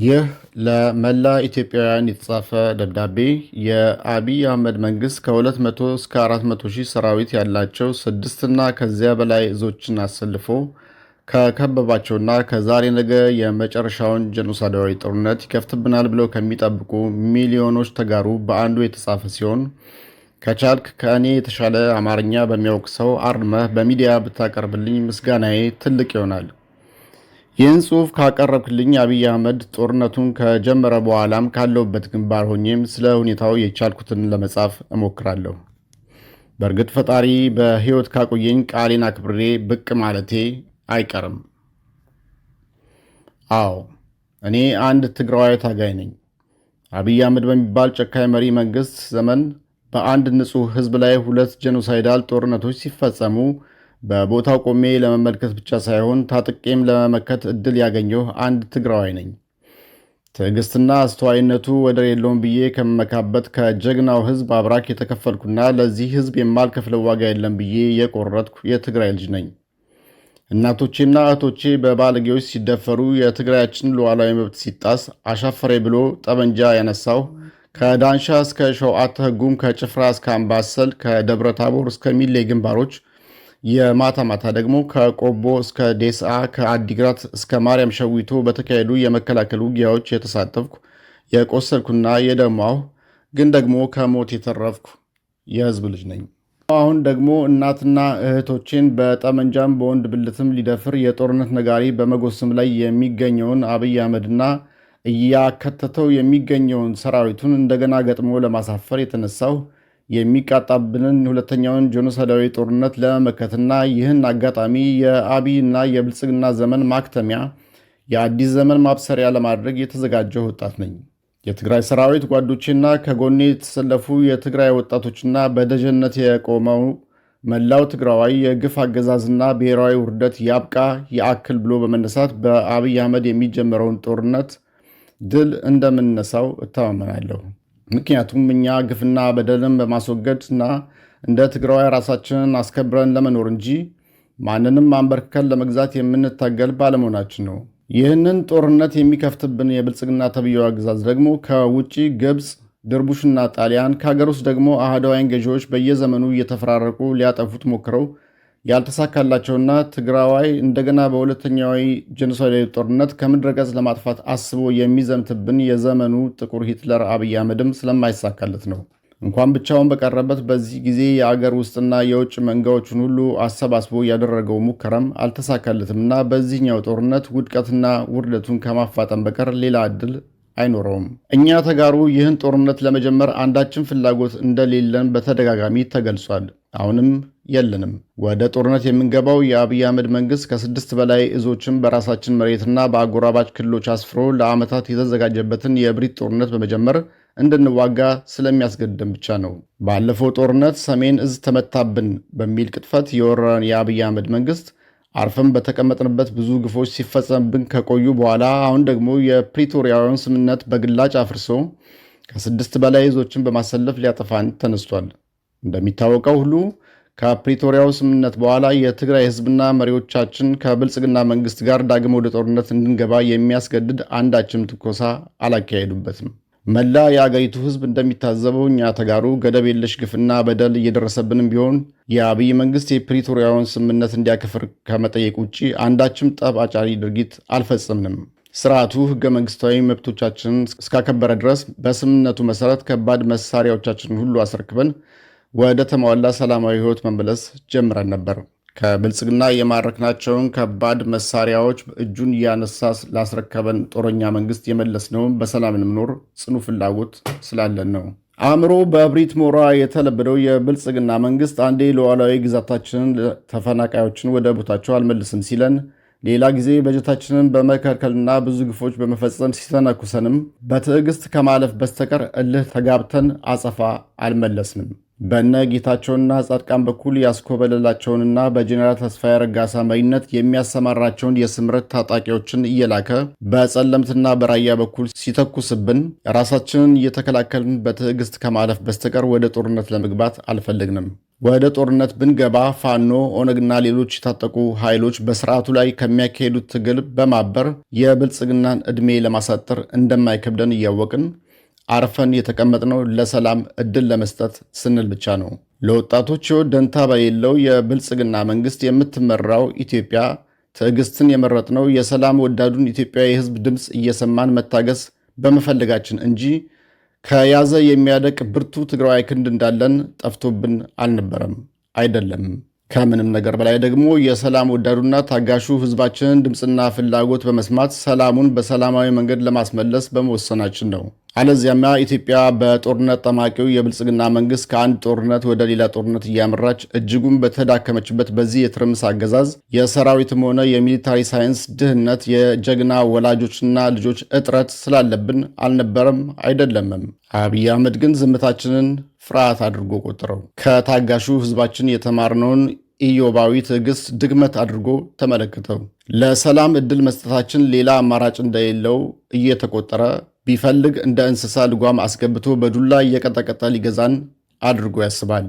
ይህ ለመላ ኢትዮጵያውያን የተጻፈ ደብዳቤ የአብይ አህመድ መንግሥት ከ200 እስከ 400 ሺህ ሰራዊት ያላቸው ስድስትና ከዚያ በላይ እዞችን አሰልፎ ከከበባቸውና ከዛሬ ነገ የመጨረሻውን ጄኖሳይዳዊ ጦርነት ይከፍትብናል ብለው ከሚጠብቁ ሚሊዮኖች ተጋሩ በአንዱ የተጻፈ ሲሆን ከቻልክ ከእኔ የተሻለ አማርኛ በሚያውቅ ሰው አርመህ በሚዲያ ብታቀርብልኝ ምስጋናዬ ትልቅ ይሆናል። ይህን ጽሑፍ ካቀረብክልኝ አብይ አህመድ ጦርነቱን ከጀመረ በኋላም ካለውበት ግንባር ሆኜም ስለ ሁኔታው የቻልኩትን ለመጻፍ እሞክራለሁ። በእርግጥ ፈጣሪ በሕይወት ካቆየኝ ቃሌን አክብሬ ብቅ ማለቴ አይቀርም። አዎ እኔ አንድ ትግራዋይ ታጋይ ነኝ። አብይ አህመድ በሚባል ጨካኝ መሪ መንግሥት ዘመን በአንድ ንጹሕ ሕዝብ ላይ 2 ጄኖሳይዳል ጦርነቶች ሲፈጸሙ በቦታው ቆሜ ለመመልከት ብቻ ሳይሆን ታጥቄም ለመመከት እድል ያገኘሁ አንድ ትግራዋይ ነኝ። ትዕግስትና አስተዋይነቱ ወደር የለውም ብዬ ከመመካበት ከጀግናው ሕዝብ አብራክ የተከፈልኩና ለዚህ ሕዝብ የማልከፍለው ዋጋ የለም ብዬ የቆረጥኩ የትግራይ ልጅ ነኝ። እናቶቼና እህቶቼ በባለጌዎች ሲደፈሩ፣ የትግራያችን ሉዓላዊ መብት ሲጣስ አሻፈሬ ብሎ ጠመንጃ ያነሳው ከዳንሻ እስከ ሸውዓተ ሕጉም፣ ከጭፍራ እስከ አምባሰል፣ ከደብረ ታቦር እስከ ሚሌ ግንባሮች፣ የማታ ማታ ደግሞ ከቆቦ እስከ ዴስዓ፣ ከአዲግራት እስከ ማርያም ሸዊቶ በተካሄዱ የመከላከል ውጊያዎች የተሳተፍኩ የቆሰልኩና የደማሁ ግን ደግሞ ከሞት የተረፍኩ የሕዝብ ልጅ ነኝ። አሁን ደግሞ እናትና እህቶቼን በጠመንጃም በወንድ ብልትም ሊደፍር የጦርነት ነጋሪ በመጎሰም ላይ የሚገኘውን አብይ አህመድና እያከተተው የሚገኘውን ሰራዊቱን እንደገና ገጥሞ ለማሳፈር የተነሳው የሚቃጣብንን ሁለተኛውን ጄኖሳይዳዊ ጦርነት ለመመከትና ይህን አጋጣሚ የአብይና የብልጽግና ዘመን ማክተሚያ የአዲስ ዘመን ማብሰሪያ ለማድረግ የተዘጋጀው ወጣት ነኝ። የትግራይ ሰራዊት ጓዶቼና ከጎኔ የተሰለፉ የትግራይ ወጣቶችና በደጀነት የቆመው መላው ትግራዋይ የግፍ አገዛዝና ብሔራዊ ውርደት ያብቃ ያዕክል ብሎ በመነሳት በአብይ አህመድ የሚጀመረውን ጦርነት ድል እንደምንነሳው እተማመናለሁ። ምክንያቱም እኛ ግፍና በደልን በማስወገድና እንደ ትግራዋይ ራሳችንን አስከብረን ለመኖር እንጂ ማንንም አንበርክከን ለመግዛት የምንታገል ባለመሆናችን ነው። ይህንን ጦርነት የሚከፍትብን የብልጽግና ተብዬው አገዛዝ ደግሞ ከውጭ ግብፅ፣ ድርቡሽና ጣሊያን፣ ከሀገር ውስጥ ደግሞ አህዳውያን ገዢዎች በየዘመኑ እየተፈራረቁ ሊያጠፉት ሞክረው ያልተሳካላቸውና ትግራዋይ እንደገና በሁለተኛው ጄኖሳይዳዊ ጦርነት ከምድረገጽ ለማጥፋት አስቦ የሚዘምትብን የዘመኑ ጥቁር ሂትለር አብይ አህመድም ስለማይሳካለት ነው። እንኳን ብቻውን በቀረበት በዚህ ጊዜ የአገር ውስጥና የውጭ መንጋዎችን ሁሉ አሰባስቦ ያደረገው ሙከራም አልተሳካለትምና በዚህኛው ጦርነት ውድቀትና ውርደቱን ከማፋጠን በቀር ሌላ ዕድል አይኖረውም። እኛ ተጋሩ ይህን ጦርነት ለመጀመር አንዳችን ፍላጎት እንደሌለን በተደጋጋሚ ተገልጿል። አሁንም የለንም። ወደ ጦርነት የምንገባው የአብይ አህመድ መንግሥት ከ6 በላይ እዞችን በራሳችን መሬትና በአጎራባች ክልሎች አስፍሮ ለዓመታት የተዘጋጀበትን የእብሪት ጦርነት በመጀመር እንድንዋጋ ስለሚያስገድደን ብቻ ነው። ባለፈው ጦርነት ሰሜን እዝ ተመታብን በሚል ቅጥፈት የወረረን የአብይ አህመድ መንግሥት አርፈን በተቀመጥንበት ብዙ ግፎች ሲፈጸምብን ከቆዩ በኋላ አሁን ደግሞ የፕሪቶሪያውን ስምምነት በግላጭ አፍርሶ ከ6 በላይ እዞችን በማሰለፍ ሊያጠፋን ተነስቷል። እንደሚታወቀው ሁሉ ከፕሪቶሪያው ስምምነት በኋላ የትግራይ ሕዝብና መሪዎቻችን ከብልጽግና መንግሥት ጋር ዳግም ወደ ጦርነት እንድንገባ የሚያስገድድ አንዳችም ትንኮሳ አላካሄዱበትም። መላ የአገሪቱ ሕዝብ እንደሚታዘበው እኛ ተጋሩ ገደብ የለሽ ግፍና በደል እየደረሰብንም ቢሆን የአብይ መንግሥት የፕሪቶሪያውን ስምምነት እንዲያከፍር ከመጠየቅ ውጭ አንዳችም ጠብ አጫሪ ድርጊት አልፈጸምንም። ስርዓቱ ሕገ መንግሥታዊ መብቶቻችንን እስካከበረ ድረስ በስምምነቱ መሠረት ከባድ መሳሪያዎቻችንን ሁሉ አስረክበን ወደ ተሟላ ሰላማዊ ሕይወት መመለስ ጀምረን ነበር። ከብልጽግና የማረክናቸውን ከባድ መሳሪያዎች እጁን እያነሳ ላስረከበን ጦረኛ መንግሥት የመለስነውን በሰላም ለመኖር ጽኑ ፍላጎት ስላለን ነው። አእምሮ በእብሪት ሞራ የተለበደው የብልጽግና መንግሥት አንዴ ሉዓላዊ ግዛታችንን ተፈናቃዮችን ወደ ቦታቸው አልመልስም ሲለን፣ ሌላ ጊዜ በጀታችንን በመከልከልና ብዙ ግፎች በመፈጸም ሲተነኩሰንም በትዕግስት ከማለፍ በስተቀር እልህ ተጋብተን አጸፋ አልመለስንም። በነ ጌታቸውና ጻድቃን በኩል ያስኮበለላቸውንና በጀኔራል ተስፋዬ ረጋሳ መሪነት የሚያሰማራቸውን የስምረት ታጣቂዎችን እየላከ በጸለምትና በራያ በኩል ሲተኩስብን ራሳችንን እየተከላከልን በትዕግስት ከማለፍ በስተቀር ወደ ጦርነት ለመግባት አልፈለግንም። ወደ ጦርነት ብንገባ ፋኖ፣ ኦነግና ሌሎች የታጠቁ ኃይሎች በስርዓቱ ላይ ከሚያካሄዱት ትግል በማበር የብልጽግናን ዕድሜ ለማሳጠር እንደማይከብደን እያወቅን አርፈን የተቀመጥነው ለሰላም ዕድል ለመስጠት ስንል ብቻ ነው። ለወጣቶች ደንታ በሌለው የብልጽግና መንግስት የምትመራው ኢትዮጵያ ትዕግስትን የመረጥነው የሰላም ወዳዱን ኢትዮጵያዊ የህዝብ ድምፅ እየሰማን መታገስ በመፈለጋችን እንጂ ከያዘ የሚያደቅ ብርቱ ትግራዋይ ክንድ እንዳለን ጠፍቶብን አልነበረም፣ አይደለም። ከምንም ነገር በላይ ደግሞ የሰላም ወዳዱና ታጋሹ ህዝባችንን ድምፅና ፍላጎት በመስማት ሰላሙን በሰላማዊ መንገድ ለማስመለስ በመወሰናችን ነው። አለዚያማ ኢትዮጵያ በጦርነት ጠማቂው የብልጽግና መንግስት ከአንድ ጦርነት ወደ ሌላ ጦርነት እያመራች እጅጉን በተዳከመችበት በዚህ የትርምስ አገዛዝ የሰራዊትም ሆነ የሚሊታሪ ሳይንስ ድህነት፣ የጀግና ወላጆችና ልጆች እጥረት ስላለብን አልነበረም፣ አይደለምም። አብይ አህመድ ግን ዝምታችንን ፍርሃት አድርጎ ቆጥረው ከታጋሹ ህዝባችን የተማርነውን ኢዮባዊ ትዕግስት ድግመት አድርጎ ተመለከተው። ለሰላም ዕድል መስጠታችን ሌላ አማራጭ እንደሌለው እየተቆጠረ ቢፈልግ እንደ እንስሳ ልጓም አስገብቶ በዱላ እየቀጠቀጠ ሊገዛን አድርጎ ያስባል።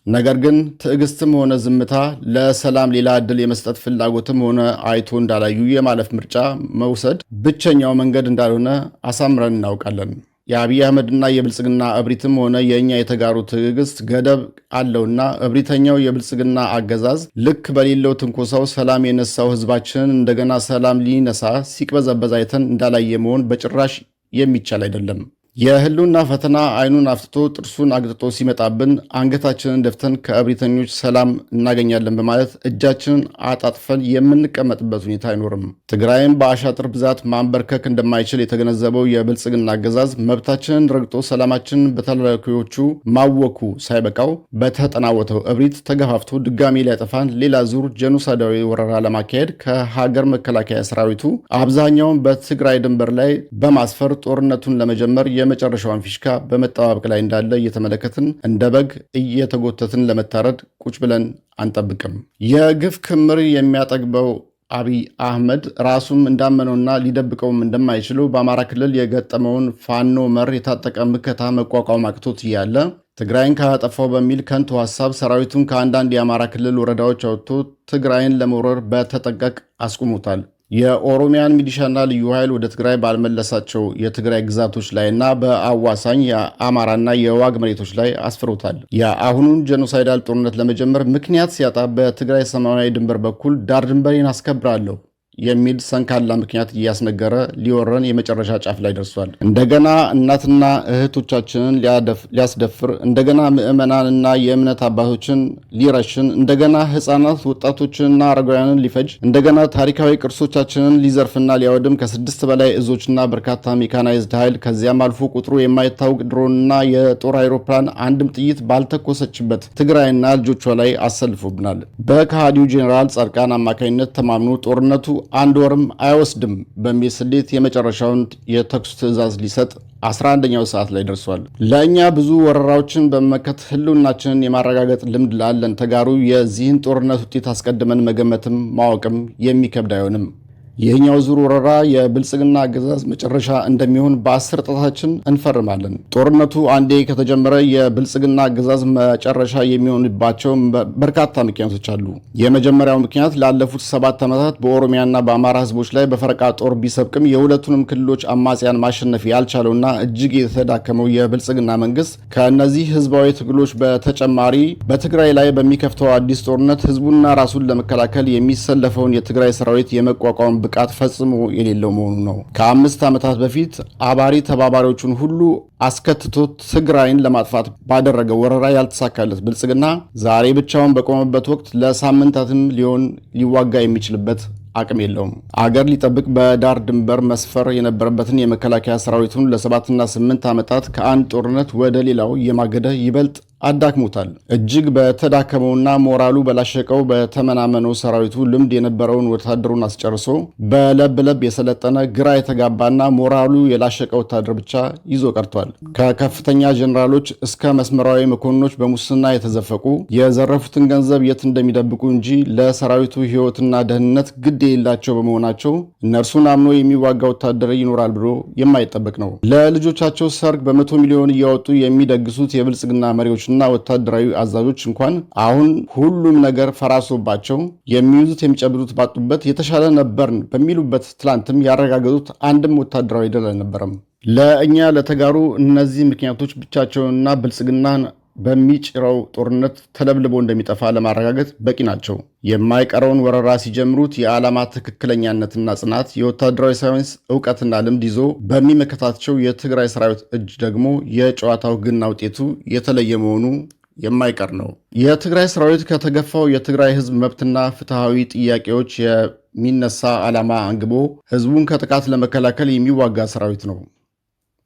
ነገር ግን ትዕግስትም ሆነ ዝምታ ለሰላም ሌላ ዕድል የመስጠት ፍላጎትም ሆነ አይቶ እንዳላዩ የማለፍ ምርጫ መውሰድ ብቸኛው መንገድ እንዳልሆነ አሳምረን እናውቃለን። የአብይ አህመድና የብልጽግና እብሪትም ሆነ የእኛ የተጋሩ ትዕግስት ገደብ አለውና እብሪተኛው የብልጽግና አገዛዝ ልክ በሌለው ትንኮሳው ሰላም የነሳው ህዝባችንን እንደገና ሰላም ሊነሳ ሲቅበዘበዝ አይተን እንዳላየ መሆን በጭራሽ የሚቻል አይደለም። የህልውና ፈተና አይኑን አፍትቶ ጥርሱን አግጥጦ ሲመጣብን አንገታችንን ደፍተን ከእብሪተኞች ሰላም እናገኛለን በማለት እጃችንን አጣጥፈን የምንቀመጥበት ሁኔታ አይኖርም። ትግራይም በአሻጥር ብዛት ማንበርከክ እንደማይችል የተገነዘበው የብልጽግና አገዛዝ መብታችንን ረግጦ ሰላማችንን በተላላኪዎቹ ማወኩ ሳይበቃው በተጠናወተው እብሪት ተገፋፍቶ ድጋሚ ሊያጠፋን ሌላ ዙር ጄኖሳይዳዊ ወረራ ለማካሄድ ከሀገር መከላከያ ሰራዊቱ አብዛኛውን በትግራይ ድንበር ላይ በማስፈር ጦርነቱን ለመጀመር የመጨረሻውን ፊሽካ በመጠባበቅ ላይ እንዳለ እየተመለከትን እንደ በግ እየተጎተትን ለመታረድ ቁጭ ብለን አንጠብቅም። የግፍ ክምር የሚያጠግበው አብይ አህመድ ራሱም እንዳመነውና ሊደብቀውም እንደማይችለው በአማራ ክልል የገጠመውን ፋኖ መር የታጠቀ ምከታ መቋቋም አቅቶት እያለ ትግራይን ካጠፋው በሚል ከንቱ ሐሳብ ሰራዊቱን ከአንዳንድ የአማራ ክልል ወረዳዎች አውጥቶ ትግራይን ለመውረር በተጠንቀቅ አስቁሞታል። የኦሮሚያን ሚሊሻና ልዩ ኃይል ወደ ትግራይ ባልመለሳቸው የትግራይ ግዛቶች ላይና በአዋሳኝ የአማራና የዋግ መሬቶች ላይ አስፍሮታል። የአሁኑን ጄኖሳይዳል ጦርነት ለመጀመር ምክንያት ሲያጣ በትግራይ ሰሜናዊ ድንበር በኩል ዳር ድንበሬን አስከብራለሁ የሚል ሰንካላ ምክንያት እያስነገረ ሊወረን የመጨረሻ ጫፍ ላይ ደርሷል። እንደገና እናትና እህቶቻችንን ሊያስደፍር፣ እንደገና ምዕመናንና የእምነት አባቶችን ሊረሽን፣ እንደገና ሕፃናት ወጣቶችንና አረጋውያንን ሊፈጅ፣ እንደገና ታሪካዊ ቅርሶቻችንን ሊዘርፍና ሊያወድም ከ6 በላይ እዞችና በርካታ ሜካናይዝድ ኃይል ከዚያም አልፎ ቁጥሩ የማይታወቅ ድሮንና የጦር አይሮፕላን አንድም ጥይት ባልተኮሰችበት ትግራይና ልጆቿ ላይ አሰልፎብናል። በከሃዲው ጄኔራል ጻድቃን አማካኝነት ተማምኖ ጦርነቱ አንድ ወርም አይወስድም በሚል ስሌት የመጨረሻውን የተኩስ ትዕዛዝ ሊሰጥ 11ኛው ሰዓት ላይ ደርሷል። ለእኛ ብዙ ወረራዎችን በመመከት ህልውናችንን የማረጋገጥ ልምድ ላለን ተጋሩ የዚህን ጦርነት ውጤት አስቀድመን መገመትም ማወቅም የሚከብድ አይሆንም። ይህኛው ዙር ወረራ የብልጽግና አገዛዝ መጨረሻ እንደሚሆን በ10 ጣታችን እንፈርማለን። ጦርነቱ አንዴ ከተጀመረ የብልጽግና አገዛዝ መጨረሻ የሚሆንባቸው በርካታ ምክንያቶች አሉ። የመጀመሪያው ምክንያት ላለፉት 7 ዓመታት በኦሮሚያና በአማራ ህዝቦች ላይ በፈረቃ ጦር ቢሰብቅም የሁለቱንም ክልሎች አማጽያን ማሸነፍ ያልቻለውና እጅግ የተዳከመው የብልጽግና መንግስት ከእነዚህ ህዝባዊ ትግሎች በተጨማሪ በትግራይ ላይ በሚከፍተው አዲስ ጦርነት ህዝቡና ራሱን ለመከላከል የሚሰለፈውን የትግራይ ሰራዊት የመቋቋም ብቃት ፈጽሞ የሌለው መሆኑ ነው። ከ5 ዓመታት በፊት አባሪ ተባባሪዎቹን ሁሉ አስከትቶ ትግራይን ለማጥፋት ባደረገው ወረራ ያልተሳካለት ብልጽግና ዛሬ ብቻውን በቆመበት ወቅት ለሳምንታትም ሊዋጋ የሚችልበት አቅም የለውም። አገር ሊጠብቅ በዳር ድንበር መስፈር የነበረበትን የመከላከያ ሰራዊቱን ለ7 እና 8 ዓመታት ከአንድ ጦርነት ወደ ሌላው የማገደ ይበልጥ አዳክሞታል። እጅግ በተዳከመውና ሞራሉ በላሸቀው በተመናመነው ሰራዊቱ ልምድ የነበረውን ወታደሩን አስጨርሶ በለብ የሰለጠነ ግራ የተጋባና ሞራሉ የላሸቀ ወታደር ብቻ ይዞ ቀርቷል። ከከፍተኛ ጀኔራሎች እስከ መስመራዊ መኮንኖች በሙስና የተዘፈቁ የዘረፉትን ገንዘብ የት እንደሚደብቁ እንጂ ለሰራዊቱ ሕይወትና ደህንነት ግድ የሌላቸው በመሆናቸው እነርሱን አምኖ የሚዋጋ ወታደር ይኖራል ብሎ የማይጠበቅ ነው። ለልጆቻቸው ሰርግ በ100 ሚሊዮን እያወጡ የሚደግሱት የብልጽግና መሪዎች መሪዎችና ወታደራዊ አዛዦች እንኳን አሁን ሁሉም ነገር ፈራሶባቸው የሚይዙት የሚጨብጡት ባጡበት የተሻለ ነበርን በሚሉበት ትላንትም ያረጋገጡት አንድም ወታደራዊ ድል አልነበረም። ለእኛ ለተጋሩ እነዚህ ምክንያቶች ብቻቸውንና ብልጽግና በሚጭረው ጦርነት ተለብልቦ እንደሚጠፋ ለማረጋገጥ በቂ ናቸው። የማይቀረውን ወረራ ሲጀምሩት የዓላማ ትክክለኛነትና ጽናት፣ የወታደራዊ ሳይንስ ዕውቀትና ልምድ ይዞ በሚመከታቸው የትግራይ ሰራዊት እጅ ደግሞ የጨዋታው ግና ውጤቱ የተለየ መሆኑ የማይቀር ነው። የትግራይ ሰራዊት ከተገፋው የትግራይ ህዝብ መብትና ፍትሐዊ ጥያቄዎች የሚነሳ ዓላማ አንግቦ ህዝቡን ከጥቃት ለመከላከል የሚዋጋ ሰራዊት ነው።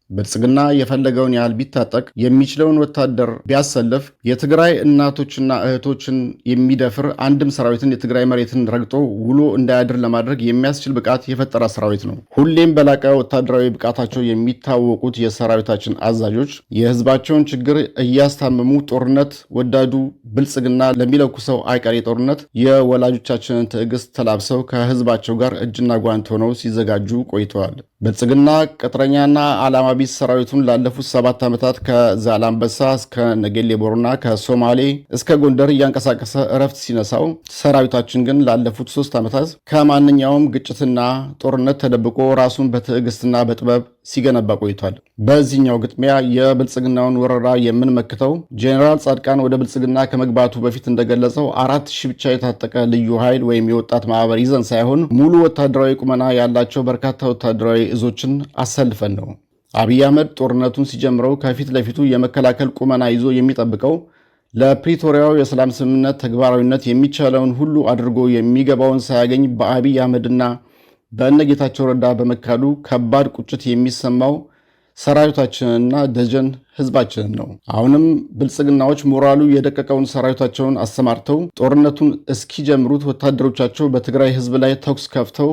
ብልጽግና የፈለገውን ያህል ቢታጠቅ የሚችለውን ወታደር ቢያሰልፍ የትግራይ እናቶችና እህቶችን የሚደፍር አንድም ሰራዊትን የትግራይ መሬትን ረግጦ ውሎ እንዳያድር ለማድረግ የሚያስችል ብቃት የፈጠረ ሰራዊት ነው። ሁሌም በላቀ ወታደራዊ ብቃታቸው የሚታወቁት የሰራዊታችን አዛዦች የህዝባቸውን ችግር እያስታመሙ ጦርነት ወዳዱ ብልጽግና ለሚለኩሰው አይቀሬ ጦርነት የወላጆቻችንን ትዕግስት ተላብሰው ከህዝባቸው ጋር እጅና ጓንት ሆነው ሲዘጋጁ ቆይተዋል። ብልጽግና ቅጥረኛና ዓላማ ቢስ ሰራዊቱን ላለፉት 7 ዓመታት ከዛላምበሳ እስከ ነጌሌ ቦረና ከሶማሌ እስከ ጎንደር እያንቀሳቀሰ እረፍት ሲነሳው፣ ሰራዊታችን ግን ላለፉት 3 ዓመታት ከማንኛውም ግጭትና ጦርነት ተደብቆ ራሱን በትዕግስትና በጥበብ ሲገነባ ቆይቷል። በዚህኛው ግጥሚያ የብልጽግናውን ወረራ የምንመክተው ጄኔራል ጻድቃን ወደ ብልጽግና ከመግባቱ በፊት እንደገለጸው 4000 ብቻ የታጠቀ ልዩ ኃይል ወይም የወጣት ማህበር ይዘን ሳይሆን ሙሉ ወታደራዊ ቁመና ያላቸው በርካታ ወታደራዊ እዞችን አሰልፈን ነው። አብይ አህመድ ጦርነቱን ሲጀምረው ከፊት ለፊቱ የመከላከል ቁመና ይዞ የሚጠብቀው ለፕሪቶሪያው የሰላም ስምምነት ተግባራዊነት የሚቻለውን ሁሉ አድርጎ የሚገባውን ሳያገኝ በአብይ አህመድና በእነጌታቸው ረዳ በመካዱ ከባድ ቁጭት የሚሰማው ሰራዊታችንና ደጀን ህዝባችንን ነው። አሁንም ብልጽግናዎች ሞራሉ የደቀቀውን ሰራዊታቸውን አሰማርተው ጦርነቱን እስኪጀምሩት ወታደሮቻቸው በትግራይ ህዝብ ላይ ተኩስ ከፍተው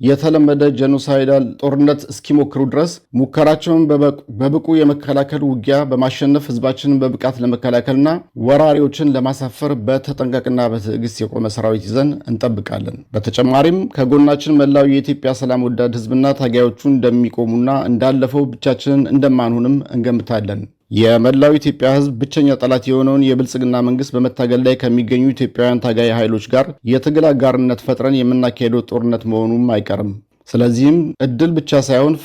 የተለመደ ጄኖሳይዳል ጦርነት እስኪሞክሩ ድረስ ሙከራቸውን በብቁ የመከላከል ውጊያ በማሸነፍ ህዝባችንን በብቃት ለመከላከልና ወራሪዎችን ለማሳፈር በተጠንቀቅና በትዕግስት የቆመ ሰራዊት ይዘን እንጠብቃለን። በተጨማሪም ከጎናችን መላው የኢትዮጵያ ሰላም ወዳድ ህዝብና ታጋዮቹ እንደሚቆሙና እንዳለፈው ብቻችንን እንደማንሆንም እንገምታለን። የመላው ኢትዮጵያ ህዝብ ብቸኛ ጠላት የሆነውን የብልጽግና መንግስት በመታገል ላይ ከሚገኙ ኢትዮጵያውያን ታጋይ ኃይሎች ጋር የትግል አጋርነት ፈጥረን የምናካሄደው ጦርነት መሆኑም አይቀርም። ስለዚህም እድል ብቻ ሳይሆን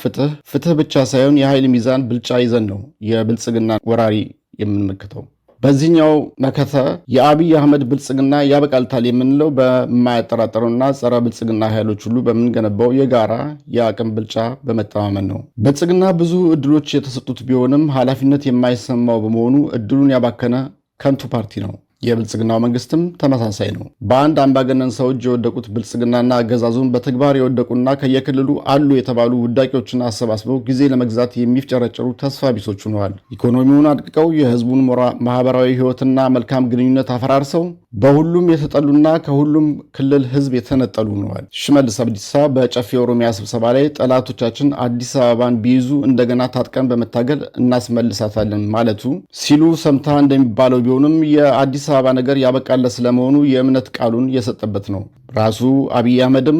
ፍትህ ብቻ ሳይሆን የኃይል ሚዛን ብልጫ ይዘን ነው የብልጽግና ወራሪ የምንመክተው። በዚህኛው መከተ የአብይ አህመድ ብልጽግና ያበቃልታል የምንለው በማያጠራጥረውና ጸረ ብልጽግና ኃይሎች ሁሉ በምንገነባው የጋራ የአቅም ብልጫ በመተማመን ነው። ብልጽግና ብዙ እድሎች የተሰጡት ቢሆንም ኃላፊነት የማይሰማው በመሆኑ እድሉን ያባከነ ከንቱ ፓርቲ ነው። የብልጽግናው መንግስትም ተመሳሳይ ነው። በአንድ አምባገነን ሰው እጅ የወደቁት ብልጽግናና አገዛዙን በተግባር የወደቁና ከየክልሉ አሉ የተባሉ ውዳቂዎችን አሰባስበው ጊዜ ለመግዛት የሚፍጨረጨሩ ተስፋ ቢሶች ሆነዋል። ኢኮኖሚውን አድቅቀው የህዝቡን ማህበራዊ ህይወትና መልካም ግንኙነት አፈራርሰው በሁሉም የተጠሉና ከሁሉም ክልል ህዝብ የተነጠሉ ሆነዋል። ሽመልስ አብዲሳ በጨፌ ኦሮሚያ ስብሰባ ላይ ጠላቶቻችን አዲስ አበባን ቢይዙ እንደገና ታጥቀን በመታገል እናስመልሳታለን ማለቱ ሲሉ ሰምታ እንደሚባለው ቢሆንም የአዲስ አበባ ነገር ያበቃለ ስለመሆኑ የእምነት ቃሉን የሰጠበት ነው። ራሱ አብይ አህመድም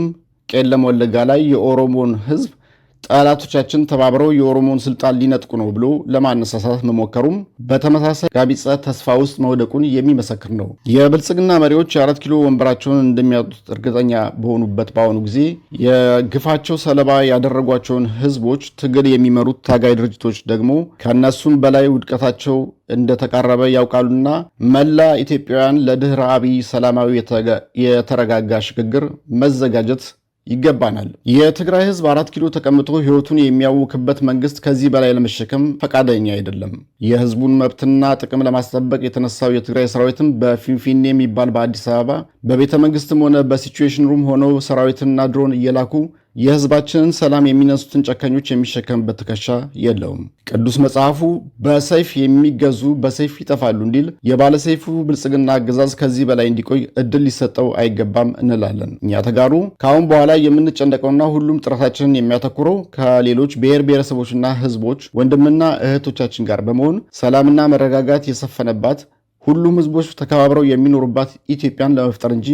ቄለም ወለጋ ላይ የኦሮሞን ህዝብ ጠላቶቻችን ተባብረው የኦሮሞን ስልጣን ሊነጥቁ ነው ብሎ ለማነሳሳት መሞከሩም በተመሳሳይ ጋቢጸ ተስፋ ውስጥ መውደቁን የሚመሰክር ነው። የብልጽግና መሪዎች የ4 ኪሎ ወንበራቸውን እንደሚያጡት እርግጠኛ በሆኑበት በአሁኑ ጊዜ የግፋቸው ሰለባ ያደረጓቸውን ህዝቦች ትግል የሚመሩት ታጋይ ድርጅቶች ደግሞ ከነሱም በላይ ውድቀታቸው እንደተቃረበ ያውቃሉና መላ ኢትዮጵያውያን ለድህረ አብይ ሰላማዊ የተረጋጋ ሽግግር መዘጋጀት ይገባናል። የትግራይ ህዝብ 4 ኪሎ ተቀምጦ ህይወቱን የሚያውክበት መንግስት ከዚህ በላይ ለመሸከም ፈቃደኛ አይደለም። የህዝቡን መብትና ጥቅም ለማስጠበቅ የተነሳው የትግራይ ሰራዊትም በፊንፊኔ የሚባል በአዲስ አበባ በቤተ መንግስትም ሆነ በሲቹዌሽን ሩም ሆነው ሰራዊትና ድሮን እየላኩ የህዝባችንን ሰላም የሚነሱትን ጨካኞች የሚሸከምበት ትከሻ የለውም። ቅዱስ መጽሐፉ በሰይፍ የሚገዙ በሰይፍ ይጠፋሉ እንዲል የባለሰይፉ ብልጽግና አገዛዝ ከዚህ በላይ እንዲቆይ እድል ሊሰጠው አይገባም እንላለን። እኛ ተጋሩ ከአሁን በኋላ የምንጨነቀውና ሁሉም ጥረታችንን የሚያተኩረው ከሌሎች ብሔር ብሔረሰቦችና ህዝቦች ወንድምና እህቶቻችን ጋር በመሆን ሰላምና መረጋጋት የሰፈነባት ሁሉም ህዝቦች ተከባብረው የሚኖሩባት ኢትዮጵያን ለመፍጠር እንጂ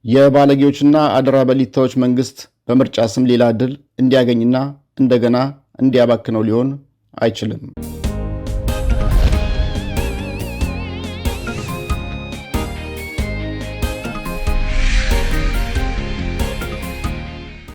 የባለጌዎችና አደራ በሊታዎች መንግስት በምርጫ ስም ሌላ ዕድል እንዲያገኝና እንደገና እንዲያባክነው ሊሆን አይችልም።